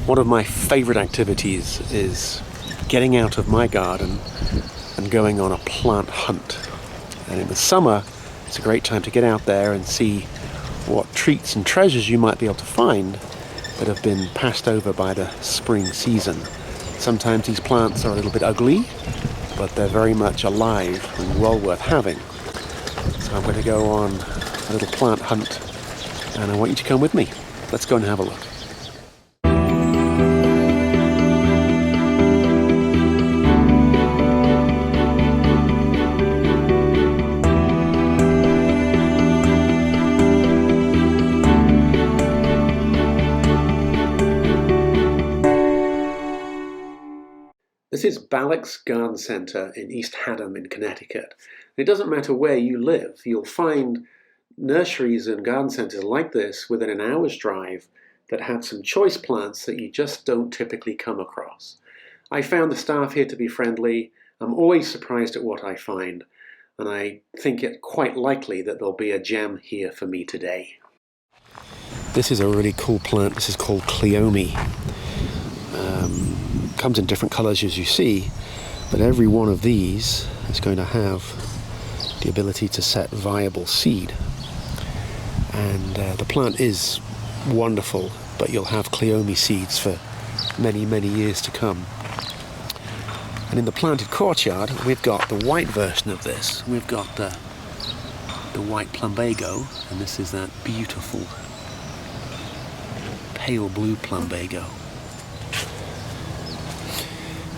One of my favorite activities is getting out of my garden and going on a plant hunt. And in the summer, it's a great time to get out there and see what treats and treasures you might be able to find that have been passed over by the spring season. Sometimes these plants are a little bit ugly, but they're very much alive and well worth having. So I'm going to go on a little plant hunt, and I want you to come with me. Let's go and have a look. This is Balakis Garden Centre in East Haddam in Connecticut. It doesn't matter where you live, you'll find nurseries and garden centres like this within an hour's drive that have some choice plants that you just don't typically come across. I found the staff here to be friendly. I'm always surprised at what I find, and I think it quite likely that there'll be a gem here for me today. This is a really cool plant. This is called Cleome. Comes in different colours as you see, but every one of these is going to have the ability to set viable seed. And the plant is wonderful, but you'll have Cleome seeds for many, many years to come. And in the planted courtyard, we've got the white version of this. We've got the white plumbago, and this is that beautiful pale blue plumbago.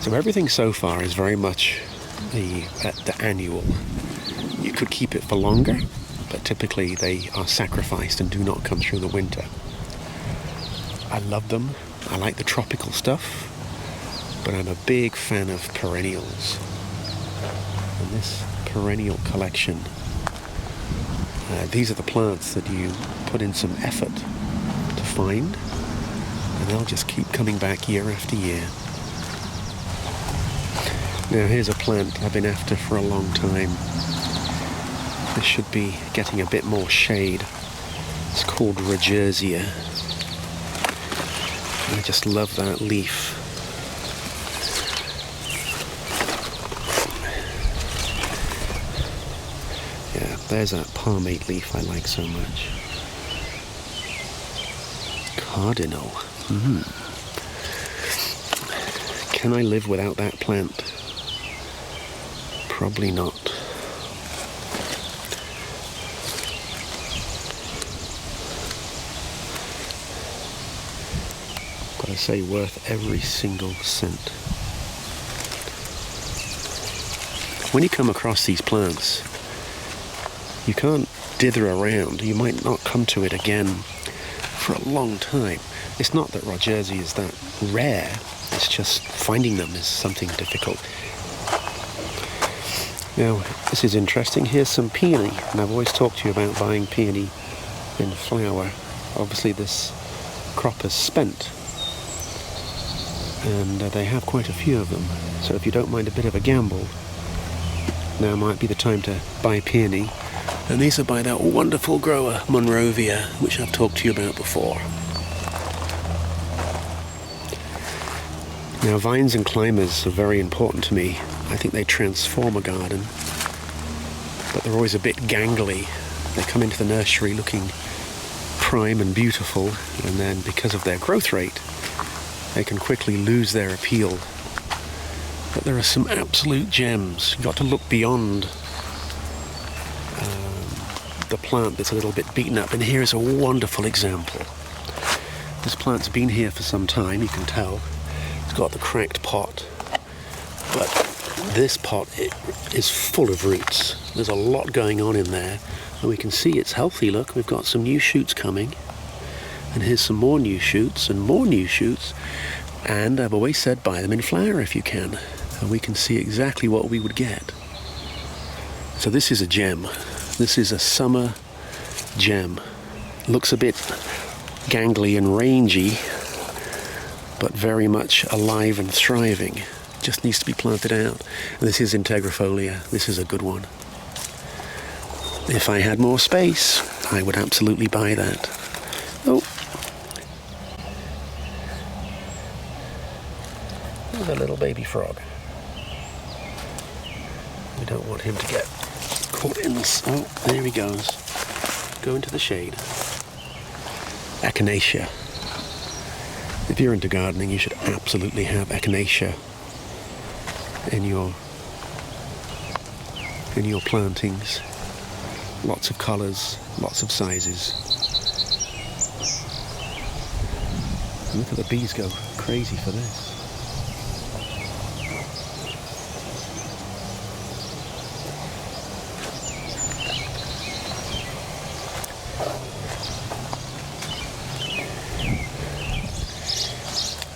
So everything so far is very much the annual. You could keep it for longer, but typically they are sacrificed and do not come through the winter. I love them. I like the tropical stuff, but I'm a big fan of perennials. And this perennial collection, these are the plants that you put in some effort to find, and they'll just keep coming back year after year. Now here's a plant I've been after for a long time. This should be getting a bit more shade. It's called Rogersia. I just love that leaf. Yeah, there's that palmate leaf I like so much. Cardinal. Can I live without that plant? Probably not. But I say worth every single cent. When you come across these plants, you can't dither around. You might not come to it again for a long time. It's not that Rogersia is that rare, it's just finding them is something difficult. Now, this is interesting. Here's some peony, and I've always talked to you about buying peony in flower. Obviously this crop is spent, and they have quite a few of them. So if you don't mind a bit of a gamble, now might be the time to buy peony. And these are by that wonderful grower, Monrovia, which I've talked to you about before. Now, vines and climbers are very important to me. I think they transform a garden, but they're always a bit gangly. They come into the nursery looking prime and beautiful, and then because of their growth rate, they can quickly lose their appeal. But there are some absolute gems. You've got to look beyond the plant that's a little bit beaten up, and here's a wonderful example. This plant's been here for some time, you can tell. It's got the cracked pot, but this pot is full of roots. There's a lot going on in there, and we can see it's healthy. Look, we've got some new shoots coming, and here's some more new shoots and more new shoots, and I've always said buy them in flower if you can, and we can see exactly what we would get. So this is a gem. This is a summer gem. Looks a bit gangly and rangy, but very much alive and thriving. Just needs to be planted out. And this is Integrifolia. This is a good one. If I had more space, I would absolutely buy that. Oh. There's a little baby frog. We don't want him to get caught in this. Oh, there he goes. Go into the shade. Echinacea. If you're into gardening, you should absolutely have echinacea in your plantings. Lots of colours, lots of sizes. And look at the bees go crazy for this.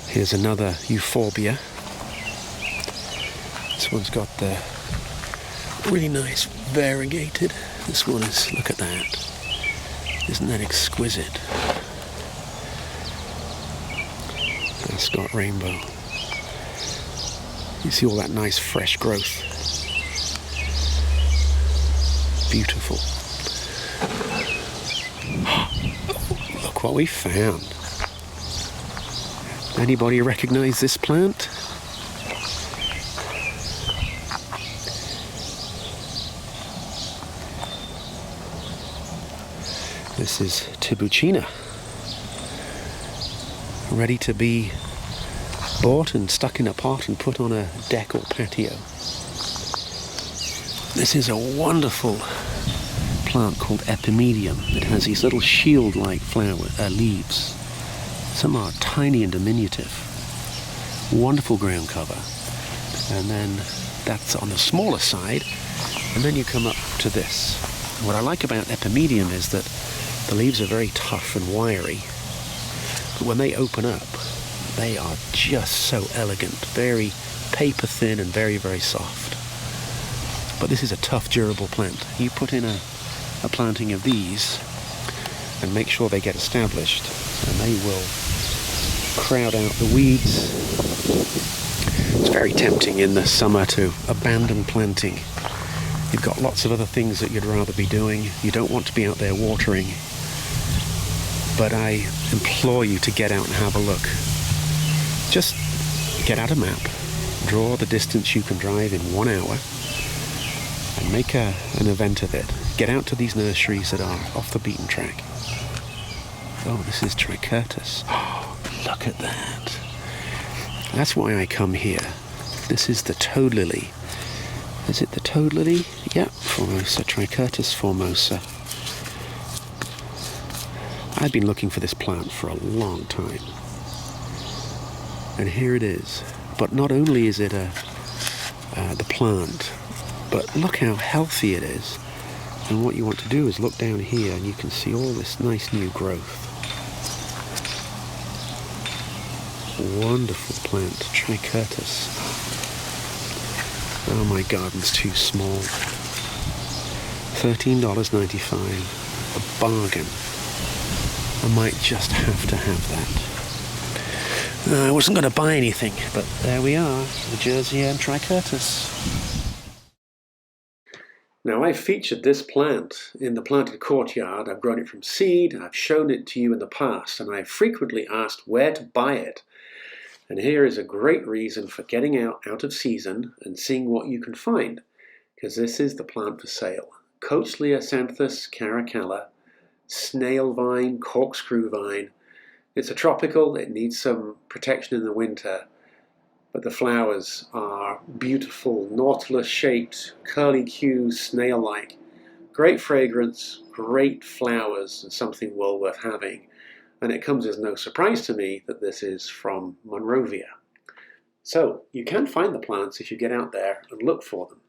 Here's another euphorbia. This one's got the really nice variegated. This one is, look at that. Isn't that exquisite? Ascot rainbow. You see all that nice fresh growth. Beautiful. Look what we found. Anybody recognize this plant? This is Tibucina, ready to be bought and stuck in a pot and put on a deck or patio. This is a wonderful plant called epimedium. It has these little shield-like leaves. Some are tiny and diminutive. Wonderful ground cover. And then that's on the smaller side. And then you come up to this. What I like about epimedium is that the leaves are very tough and wiry. But when they open up, they are just so elegant. Very paper thin and very, very soft. But this is a tough, durable plant. You put in a planting of these and make sure they get established, and they will crowd out the weeds. It's very tempting in the summer to abandon planting. You've got lots of other things that you'd rather be doing. You don't want to be out there watering. But I implore you to get out and have a look. Just get out a map, draw the distance you can drive in 1 hour, and make an event of it. Get out to these nurseries that are off the beaten track. Oh, this is Trichurtus. Oh, look at that. That's why I come here. This is the toad lily. Is it the toad lily? Yep, Formosa, Trichurtus formosa. I've been looking for this plant for a long time. And here it is. But not only is it the plant, but look how healthy it is. And what you want to do is look down here and you can see all this nice new growth. Wonderful plant, Trichurtus. Oh, my garden's too small. $13.95, a bargain. I might just have to have that. I wasn't going to buy anything, but there we are, the Jersey and Trichurtus. Now, I've featured this plant in the planted courtyard. I've grown it from seed, I've shown it to you in the past, and I've frequently asked where to buy it. And here is a great reason for getting out of season and seeing what you can find, because this is the plant for sale. Coachleocanthus caracalla, snail vine, corkscrew vine. It's a tropical, it needs some protection in the winter, but the flowers are beautiful, nautilus-shaped, curly-Q, snail-like. Great fragrance, great flowers, and something well worth having. And it comes as no surprise to me that this is from Monrovia. So you can find the plants if you get out there and look for them.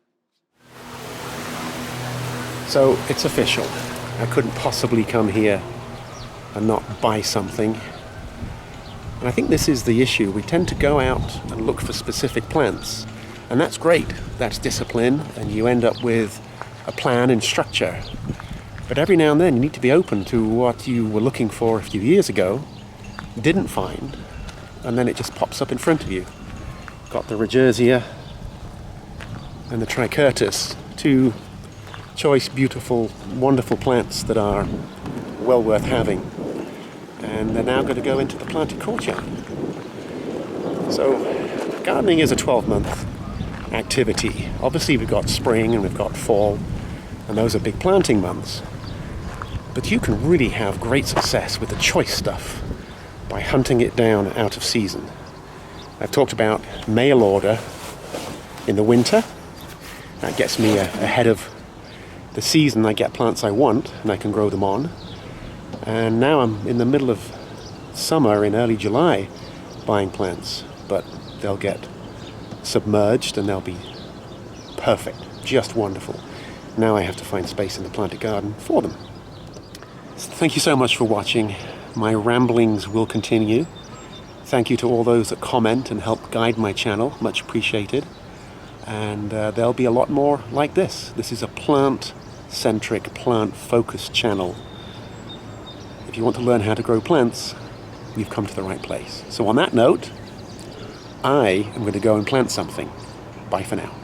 So it's official. I couldn't possibly come here and not buy something. And I think this is the issue. We tend to go out and look for specific plants. And that's great. That's discipline, and you end up with a plan and structure. But every now and then you need to be open to what you were looking for a few years ago, didn't find, and then it just pops up in front of you. Got the Regerzia and the Trichurtus, two choice, beautiful, wonderful plants that are well worth having. And they're now going to go into the planted courtyard. So Gardening is a 12-month activity. Obviously we've got spring and we've got fall, and those are big planting months. But you can really have great success with the choice stuff by hunting it down out of season. I've talked about mail order in the winter. That gets me ahead of the season. I get plants I want and I can grow them on. And now I'm in the middle of summer, in early July, buying plants, but they'll get submerged and they'll be perfect, just wonderful. Now I have to find space in the planted garden for them. So thank you so much for watching. My ramblings will continue. Thank you to all those that comment and help guide my channel, much appreciated. And there'll be a lot more like this. This is a plant-centric, plant-focused channel. If you want to learn how to grow plants, you've come to the right place. So on that note, I am going to go and plant something. Bye for now.